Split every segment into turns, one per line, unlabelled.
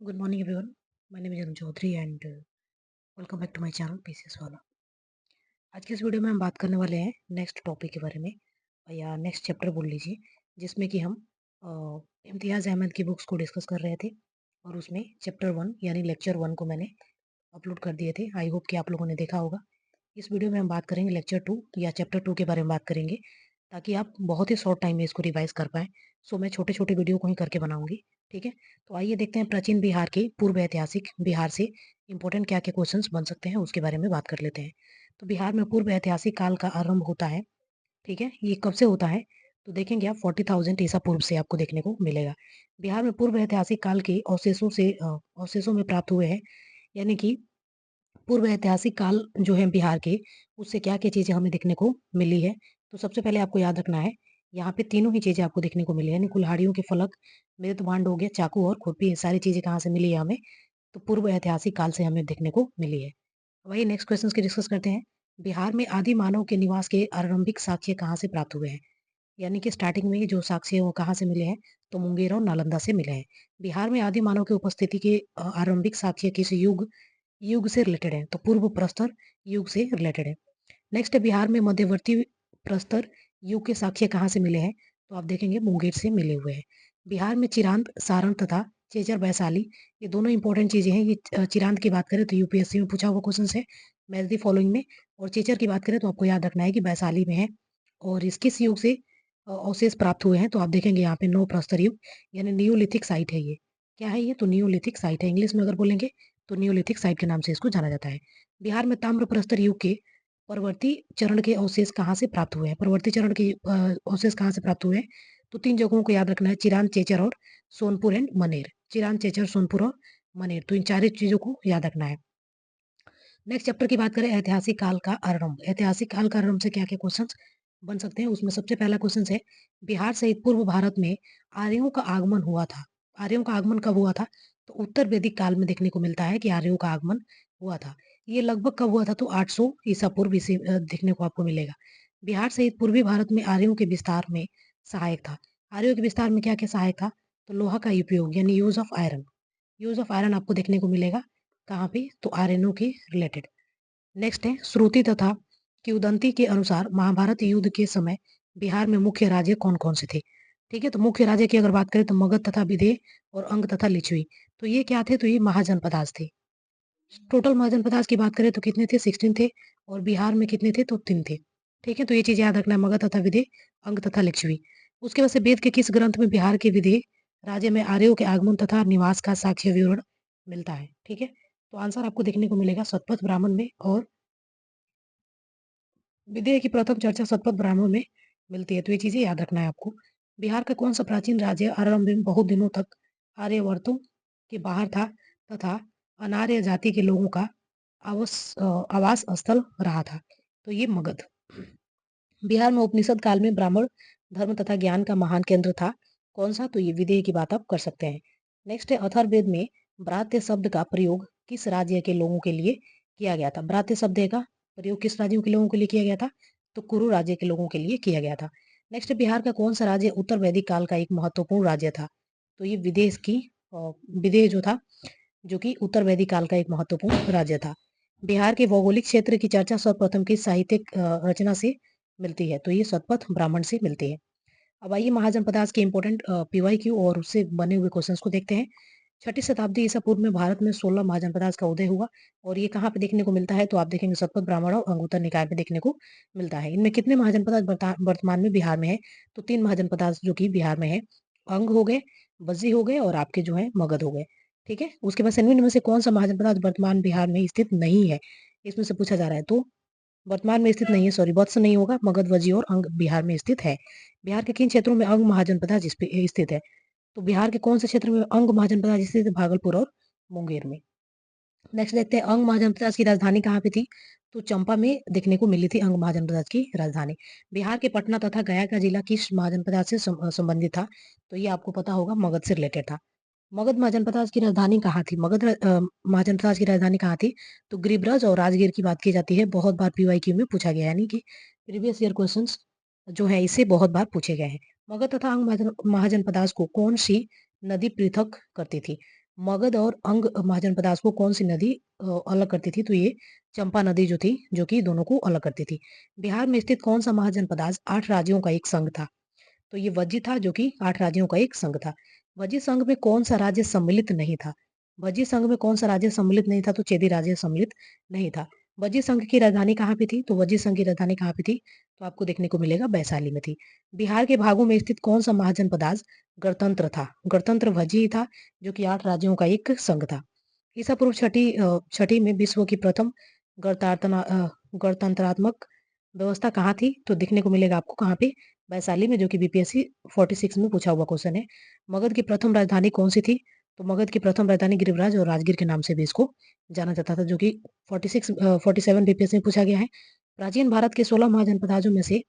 Good morning everyone. My name is Arun Chaudhary and welcome back to my channel PCS वाला। आज के इस video में हम बात करने वाले हैं नेक्स्ट टॉपिक के बारे में या नेक्स्ट चैप्टर बोल लीजिए, जिसमें कि हम अ, इम्तियाज़ अहमद की बुक्स को डिस्कस कर रहे थे और उसमें चैप्टर 1 यानी लेक्चर 1 को मैंने अपलोड कर दिए थे। आई होप कि आप लोगों ने देखा होगा। इस वीडियो में हम बात करेंगे लेक्चर 2 या चैप्टर 2 के बारे में बात करेंगे, ताकि आप बहुत ही शॉर्ट टाइम में इसको रिवाइज़ कर पाएँ। सो मैं छोटे-छोटे वीडियो को ही करके बनाऊँगी, ठीक है? तो आइए देखते हैं प्राचीन बिहार के पूर्व ऐतिहासिक बिहार से इम्पोर्टेंट क्या-क्या क्वेश्चंस बन सकते हैं, उसके बारे में बात कर लेते हैं। तो बिहार में पूर्व ऐतिहासिक काल का आरंभ होता है, ठीक है? ये कब से होता है? तो देखेंगे आप 40,000 ईसा पूर्व से आपको देखने को मिलेगा। बिहार में पूर्व ऐतिहासिक काल के अवशेषों में प्राप्त हुए हैं, यानी कि पूर्व ऐतिहासिक काल जो है बिहार के, उससे क्या-क्या चीज़ें हमें देखने को मिली है। तो सबसे पहले आपको याद रखना है, यहाँ पे तीनों ही चीज़ें आपको देखने को मिली है, यानी कुल्हाड़ियों के फलक, मृतभांड हो गया, चाकू और खुरपी, ये सारी चीज़ें कहाँ से मिली है हमें? तो पूर्व ऐतिहासिक काल से हमें देखने को मिली है। वही नेक्स्ट क्वेश्चंस की डिस्कस करते हैं। बिहार में आदि मानव के निवास के आरंभिक साक्ष्य कहाँ से प्राप्त हुए हैं? यानी कि स्टार्टिंग में ही जो साक्ष्य है वो कहाँ से मिले हैं? तो मुंगेर और नालंदा से मिले हैं। बिहार में आदि मानव की उपस्थिति के आरंभिक साक्ष्य किस युग युग से रिलेटेड है? तो पूर्व प्रस्तर युग से रिलेटेड है। नेक्स्ट है बिहार में मध्यवर्ती प्रस्तर युग के साक्ष्य कहाँ से मिले हैं? तो आप देखेंगे मुंगेर से मिले हुए हैं। बिहार में चिरांद, सारण तथा चेचर वैशाली, ये दोनों इंपॉर्टेंट चीजें हैं। ये चिरांद की बात करें तो यूपीएससी में पूछा हुआ क्वेश्चन है, मैच द फॉलोइंग में। और चेचर की बात करें तो आपको याद रखना है कि वैशाली में है। और इस किस युग से अवशेष प्राप्त हुए हैं? तो आप देखेंगे यहाँ पे नौ प्रस्तर युग यानी न्यूलिथिक साइट है ये। क्या है ये? तो न्यूलिथिक साइट है। इंग्लिश में अगर बोलेंगे तो न्यूलिथिक साइट के नाम से इसको जाना जाता है। बिहार में ताम्र प्रस्तर युग के परवर्ती चरण के अवशेष कहाँ से प्राप्त हुए हैं? परवर्ती चरण के अवशेष कहाँ से प्राप्त हुए हैं? तो 3 जगहों को याद रखना है, चिरांद, चेचर और सोनपुर एंड मनेर। चिरांद, चेचर, सोनपुर और मनेर, तो इन 4 चीज़ों को याद रखना है। नेक्स्ट चैप्टर की बात करें, ऐतिहासिक काल का आरंभ। ऐतिहासिक काल का आरंभ से क्या-क्या क्वेश्चंस बन सकते हैं? उसमें सबसे पहला क्वेश्चन है, बिहार सहित पूर्व भारत में आर्यों का आगमन हुआ था। आर्यों का आगमन कब हुआ था? तो उत्तर वैदिक काल में देखने को मिलता है कि आर्यों का आगमन हुआ था। ये लगभग कब हुआ था? तो 800 ईसा पूर्व इसे देखने को आपको मिलेगा। बिहार सहित पूर्वी भारत में आर्यों के विस्तार में सहायक था। आर्यों के विस्तार में क्या-क्या सहायक था? तो लोहा का उपयोग यानी use of iron. Use of iron आपको देखने को मिलेगा कहाँ पे? तो आर्यनों के रिलेटेड। नेक्स्ट है श्रुति तथा किंवदंती के अनुसार महाभारत युद्ध के समय बिहार में मुख्य राज्य कौन-कौन से थे? ठीक है, तो मुख्य राज्य की अगर बात करें तो मगध तथा विदेह और अंग तथा लिच्छवी। तो ये क्या थे? तो ये महाजनपदास थे। टोटल महाजनपदास की बात करें तो कितने थे? 16 थे। और बिहार में कितने थे? तो 3 थे। ठीक है, तो ये चीज़ याद रखना है, मगध तथा विदेह, अंग तथा लिच्छवी। उसके बाद से वेद के किस ग्रंथ में बिहार के विदेह राज्य में आर्यों के आगमन तथा निवास का साक्ष्य विवरण मिलता है? ठीक है, तो आंसर आपको देखने को मिलेगा शतपथ ब्राह्मण में और विदेह की प्रथम चर्चा शतपथ ब्राह्मण में मिलती है, तो ये चीज़ें याद रखना है आपको। बिहार का कौन-सा प्राचीन राज्य आरंभ में बहुत दिनों तक आर्यावर्तों के बाहर था तथा अनार्य जाति के लोगों का आवास स्थल रहा था? तो ये मगध। बिहार में उपनिषद काल में ब्राह्मण धर्म तथा ज्ञान का महान केंद्र था। कौन-सा? तो ये विदेह की बात आप कर सकते हैं। नेक्स्ट है अथर्ववेद में ब्रात्य शब्द का प्रयोग किस राज्य के लोगों के लिए किया गया था? ब्रात्य शब्द का प्रयोग किस राज्यों के लोगों के लिए किया गया था? तो कुरु राज्य के लोगों के लिए किया गया था। नेक्स्ट बिहार का कौन सा राज्य उत्तर वैदिक काल का एक महत्वपूर्ण राज्य था? तो ये विदेह जो था, जो कि उत्तर वैदिक काल का एक महत्वपूर्ण राज्य था। बिहार के भौगोलिक क्षेत्र की चर्चा सर्वप्रथम किस साहित्यिक रचना से मिलती है? तो ये शतपथ ब्राह्मण से मिलती है। अब आइए महाजनपदास के इंपॉर्टेंट पीवाईक्यू और उससे बने हुए क्वेश्चंस को देखते हैं। छठी शताब्दी ईसा पूर्व में भारत में 16 महाजनपदास का उदय हुआ और ये कहाँ पे देखने को मिलता है? तो आप देखेंगे शतपथ ब्राह्मण और अंगुत्तर निकाय में देखने को मिलता है। इनमें कितने महाजनपदास वर्तमान में बिहार में है? तो 3 महाजनपदास जो कि बिहार में है। अंग हो गए, बज्जी हो गए और आपके जो है मगध हो गए। ठीक है, उसके बाद निम्न में से कौन सा महाजनपद वर्तमान बिहार में स्थित नहीं है? इसमें से पूछा जा रहा है। तो वर्तमान में स्थित नहीं है, सॉरी, वत्स नहीं होगा, मगध, वज्जी और अंग बिहार में स्थित है। बिहार के किन क्षेत्रों में अंग महाजनपद स्थित है? तो बिहार के कौन से क्षेत्र में अंग महाजनपद स्थित है? भागलपुर और मुंगेर में। नेक्स्ट देखते हैं अंग महाजनपद की राजधानी कहाँ पे थी? तो चंपा में देखने को मिली थी अंग महाजनपद की राजधानी। बिहार के पटना तथा गया का जिला किस महाजनपद से संबंधित था? तो ये आपको पता होगा, मगध से रिलेटेड था। मगध महाजनपद की राजधानी कहाँ थी? महाजनपद की राजधानी कहाँ थी? तो गिरिब्रज और राजगीर की बात की जाती है। बहुत बार पीवाईक्यू में पूछा गया है, यानी कि प्रीवियस ईयर क्वेश्चंस जो है इससे बहुत बार पूछे गए हैं। मगध तथा अंग महाजनपदास को कौन सी नदी पृथक करती थी? मगध और अंग महाजनपदास को कौन सी नदी अलग करती थी? तो ये चंपा नदी जो थी, जो कि दोनों को अलग करती थी। बिहार में स्थित कौन सा महाजनपदास 8 राज्यों का एक संघ था? तो ये वज्जी था, जो कि 8 राज्यों का एक संघ था। वज्जी संघ में कौन सा राज्य सम्मिलित नहीं था? वज्जी संघ में कौन सा राज्य सम्मिलित नहीं था? तो चेदी राज्य सम्मिलित नहीं था। वज्जी संघ की राजधानी कहाँ पे थी? तो वज्जी संघ की राजधानी कहाँ पे थी? तो आपको देखने को मिलेगा वैशाली में थी। बिहार के भागों में स्थित कौन सा महाजनपदास गणतंत्र था? गणतंत्र वज्जी ही था, जो कि 8 राज्यों का एक संघ था। ईसा पूर्व छठी में विश्व की प्रथम गणतंत्रात्मक व्यवस्था कहाँ थी? तो देखने को मिलेगा आपको कहाँ पे? वैशाली में, जो कि बीपीएससी 46 में पूछा हुआ क्वेश्चन है। मगध की प्रथम राजधानी कौन सी थी? तो मगध की प्रथम राजधानी गिरिराज और राजगीर के नाम से भी इसको जाना जाता था, जो कि 47 बीपीएससी में पूछा गया है। प्राचीन भारत के 16 महाजनपदाजों में से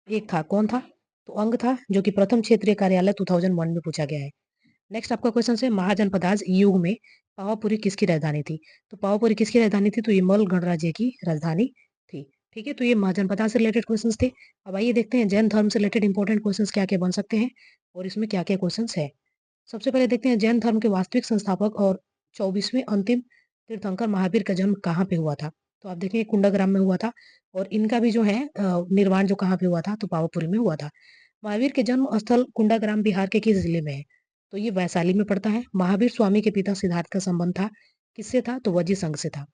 एक था, कौन था? तो अंग था, जो कि प्रथम क्षेत्रीय कार्यालय 2001 में पूछा गया है। नेक्स्ट आपका क्वेश्चन है, महाजनपदाज युग में पावापुरी किसकी राजधानी थी? तो पावापुरी किसकी राजधानी थी? तो ये मल गणराज्य की राजधानी थी। ठीक है, तो ये महाजनपदाज से रिलेटेड क्वेश्चंस थे। अब आइए देखते हैं जैन धर्म से रिलेटेड इंपॉर्टेंट क्वेश्चंस क्या क्या बन सकते हैं और इसमें क्या क्या क्वेश्चंस है। सबसे पहले देखते हैं जैन धर्म के वास्तविक संस्थापक और 24वें अंतिम तीर्थंकर महावीर का जन्म कहाँ पे हुआ था? तो आप देखेंगे कुंडाग्राम में हुआ था। और इनका भी जो है निर्वाण जो कहाँ पे हुआ था? तो पावापुरी में हुआ था। महावीर के जन्म स्थल कुंडाग्राम बिहार के किस जिले में है? तो ये वैशाली में पड़ता है। महावीर स्वामी के पिता सिद्धार्थ का संबंध था, किससे था? तो वज्जी संघ से था।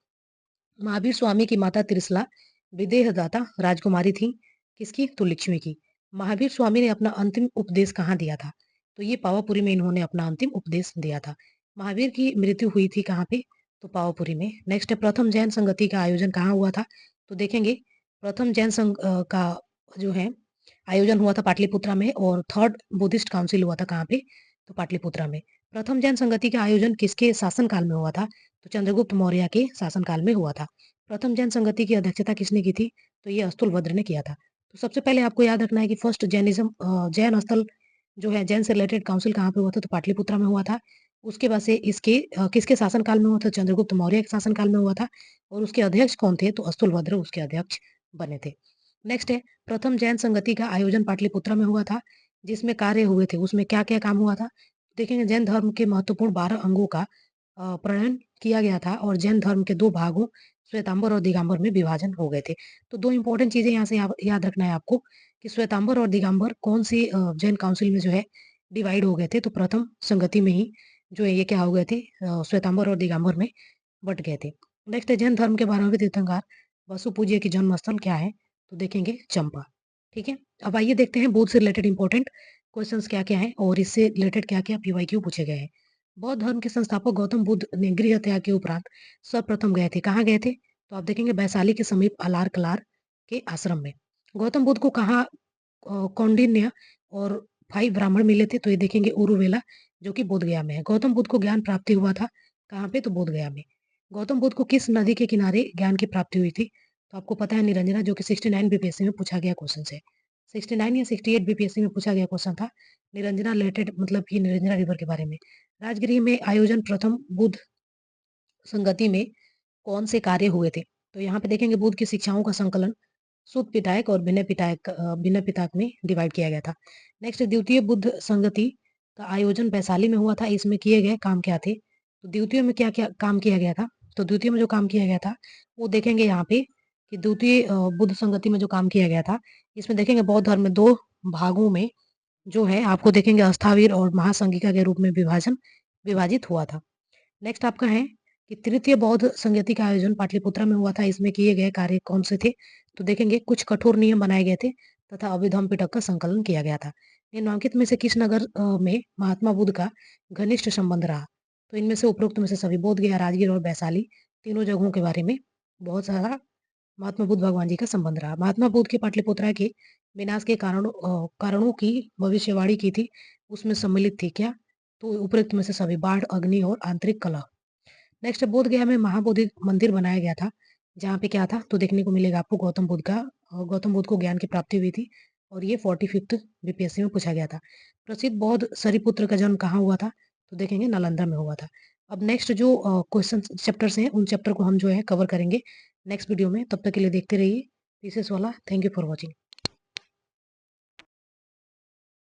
महावीर स्वामी की माता त्रिशला विदेहदाता राजकुमारी थी, किसकी? तो लक्ष्मी की। महावीर स्वामी ने अपना अंतिम उपदेश कहाँ दिया था? तो ये पावापुरी में इन्होंने अपना अंतिम उपदेश दिया था। महावीर की मृत्यु हुई थी कहाँ पे? तो पावापुरी में। नेक्स्ट है, प्रथम जैन संगति का आयोजन कहाँ हुआ था? तो देखेंगे प्रथम जैन संघ का जो है आयोजन हुआ था पाटलिपुत्रा में। और थर्ड बुद्धिस्ट काउंसिल हुआ था कहाँ पे? तो पाटलिपुत्रा में। प्रथम जैन संगति का आयोजन किसके शासनकाल में हुआ था? तो चंद्रगुप्त मौर्य के शासनकाल में हुआ था। प्रथम जैन संगति की अध्यक्षता किसने की थी? तो ये अस्तुलभद्र ने किया था। तो सबसे पहले आपको याद रखना है कि फर्स्ट जैन स्थल जो है जैन से रिलेटेड काउंसिल कहाँ पे हुआ था? तो पाटलिपुत्रा में हुआ था। उसके बाद से इसके किसके शासनकाल में हुआ था? चंद्रगुप्त मौर्य के शासनकाल में हुआ था। और उसके अध्यक्ष कौन थे? तो अस्तुलभद्र उसके अध्यक्ष बने थे। नेक्स्ट है, प्रथम जैन संगति का आयोजन पाटलिपुत्रा में हुआ था, जिसमें कार्य हुए थे उसमें क्या क्या काम हुआ था? देखेंगे जैन धर्म के महत्वपूर्ण 12 अंगों का प्रणयन किया गया था और जैन धर्म के 2 भागों श्वेतांबर और दिगंबर में विभाजन हो गए थे। तो 2 इंपॉर्टेंट चीजें यहाँ से याद रखना है आपको कि श्वेतांबर और दिगंबर कौन सी जैन काउंसिल में जो है डिवाइड हो गए थे? तो प्रथम संगति में ही जो है ये क्या हो गए थे? श्वेतांबर और दिगंबर में बट गए थे। नेक्स्ट है, जैन धर्म के 12वें तीर्थंकर वसु पूज्य की जन्म स्थल क्या है? तो देखेंगे चंपा। ठीक है, अब आइए देखते हैं बौद्ध से रिलेटेड इंपॉर्टेंट क्वेश्चंस क्या क्या है और इससे रिलेटेड क्या क्या पीवाईक्यू पूछे गए हैं। बौद्ध धर्म के संस्थापक गौतम बुद्ध ने गृह त्याग के उपरांत सर्वप्रथम गए थे, कहाँ गए थे? तो आप देखेंगे वैशाली के समीप अलार कलार के आश्रम में। गौतम बुद्ध को कहाँ कौंडिन्य और 5 ब्राह्मण मिले थे? तो ये देखेंगे उरुवेला, जो कि बोध गया में है। गौतम बुद्ध को ज्ञान प्राप्ति हुआ था कहाँ पे? तो बोध गया में। गौतम बुद्ध को किस नदी के किनारे ज्ञान की प्राप्ति हुई थी? तो आपको पता है निरंजना, जो कि 69 बीपीएससी में पूछा गया क्वेश्चन है। 69 या 68 बीपीएससी में पूछा गया क्वेश्चन था निरंजना रिलेटेड, मतलब कि निरंजना रिवर के बारे में। राजगिरी में आयोजन प्रथम बुद्ध संगति में कौन से कार्य हुए थे? तो यहाँ पे देखेंगे बुद्ध की शिक्षाओं का संकलन सुत पिटायक और भिन्न पिटाक में डिवाइड किया गया था। नेक्स्ट, द्वितीय बुद्ध संगति का आयोजन वैशाली में हुआ था। इसमें किए गए काम क्या थे? तो द्वितीय में क्या क्या काम किया गया था? तो द्वितीय में जो काम किया गया था वो देखेंगे यहाँ पे कि द्वितीय बुद्ध संगति में जो काम किया गया था, इसमें देखेंगे बौद्ध धर्म में 2 भागों में जो है आपको देखेंगे अस्थावीर और महासंघिका के रूप में विभाजित हुआ था। नेक्स्ट आपका है कि तृतीय बौद्ध संगति का आयोजन पाटलिपुत्रा में हुआ था। इसमें किए गए कार्य कौन से थे? तो देखेंगे कुछ कठोर नियम बनाए गए थे तथा अभिधम्म पिटक का संकलन किया गया था। निम्नलिखित में से किस नगर में महात्मा बुद्ध का घनिष्ठ संबंध रहा? तो इनमें से उपरोक्त में से सभी बोध गया, राजगीर और वैशाली तीनों जगहों के बारे में बहुत सारा महात्मा बुद्ध भगवान जी का संबंध रहा। महात्मा बुद्ध के पाटलिपुत्रा के विनाश के कारणों की भविष्यवाणी की थी, उसमें सम्मिलित थी क्या? तो उपरोक्त में से सभी बाढ़, अग्नि और आंतरिक कलह। नेक्स्ट बोध गया में महाबोधि मंदिर बनाया गया था, जहाँ पे क्या था? तो देखने को मिलेगा आपको गौतम बुद्ध को ज्ञान की प्राप्ति हुई थी और ये 45th बीपीएससी में पूछा गया था। प्रसिद्ध बौद्ध सरिपुत्र का जन्म कहाँ हुआ था? तो देखेंगे नालंदा में हुआ था। अब नेक्स्ट जो क्वेश्चन चैप्टर्स हैं उन चैप्टर को हम जो है कवर करेंगे नेक्स्ट वीडियो में। तब तक के लिए देखते रहिए पीसीएस वाला। Thank you for watching.